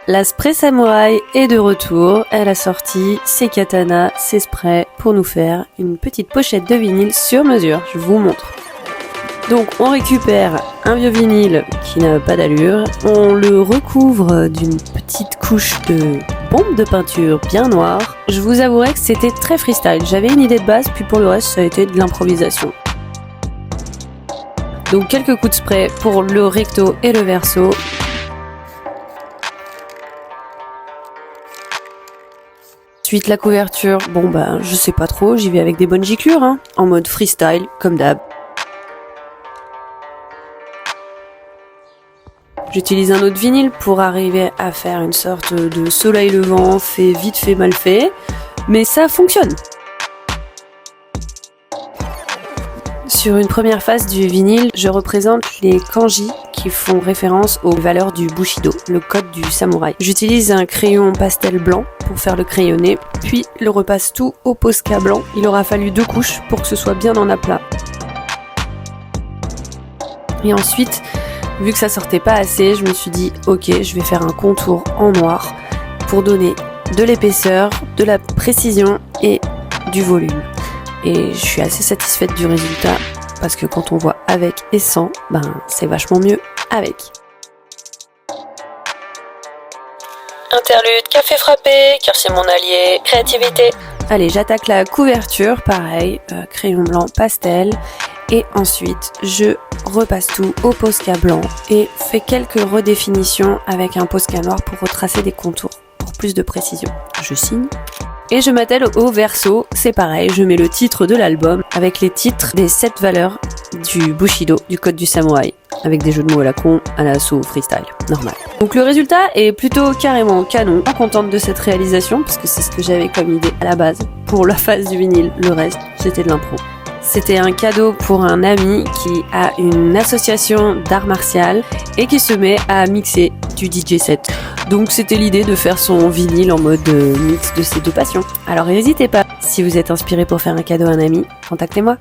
La Spray Samouraï est de retour, elle a sorti ses katanas, ses sprays pour nous faire une petite pochette de vinyle sur mesure, je vous montre. Donc on récupère un vieux vinyle qui n'a pas d'allure, on le recouvre d'une petite couche de bombe de peinture bien noire. Je vous avouerai que c'était très freestyle, j'avais une idée de base puis pour le reste ça a été de l'improvisation. Donc quelques coups de spray pour le recto et le verso. Ensuite la couverture, je sais pas trop, j'y vais avec des bonnes giclures, en mode freestyle, comme d'hab. J'utilise un autre vinyle pour arriver à faire une sorte de soleil levant, fait vite fait mal fait, mais ça fonctionne. Sur une première face du vinyle, je représente les kanji qui font référence aux valeurs du Bushido, le code du samouraï. J'utilise un crayon pastel blanc pour faire le crayonné, puis le repasse tout au Posca blanc. Il aura fallu 2 couches pour que ce soit bien en aplat. Et ensuite, vu que ça sortait pas assez, je me suis dit ok, je vais faire un contour en noir pour donner de l'épaisseur, de la précision et du volume. Et je suis assez satisfaite du résultat parce que quand on voit avec et sans, c'est vachement mieux avec. Interlude, café frappé, car c'est mon allié, créativité. Allez, j'attaque la couverture, pareil, crayon blanc pastel. Et ensuite, je repasse tout au Posca blanc et fais quelques redéfinitions avec un Posca noir pour retracer des contours pour plus de précision. Je signe. Et je m'attelle au verso, c'est pareil, je mets le titre de l'album avec les titres des 7 valeurs du Bushido, du code du samouraï, avec des jeux de mots à la con, à la sous freestyle, normal. Donc le résultat est plutôt carrément canon, pas contente de cette réalisation, parce que c'est ce que j'avais comme idée à la base. Pour la face du vinyle, le reste, c'était de l'impro. C'était un cadeau pour un ami qui a une association d'art martial et qui se met à mixer du DJ set. Donc c'était l'idée de faire son vinyle en mode mix de ces 2 passions. Alors n'hésitez pas, si vous êtes inspiré pour faire un cadeau à un ami, contactez-moi.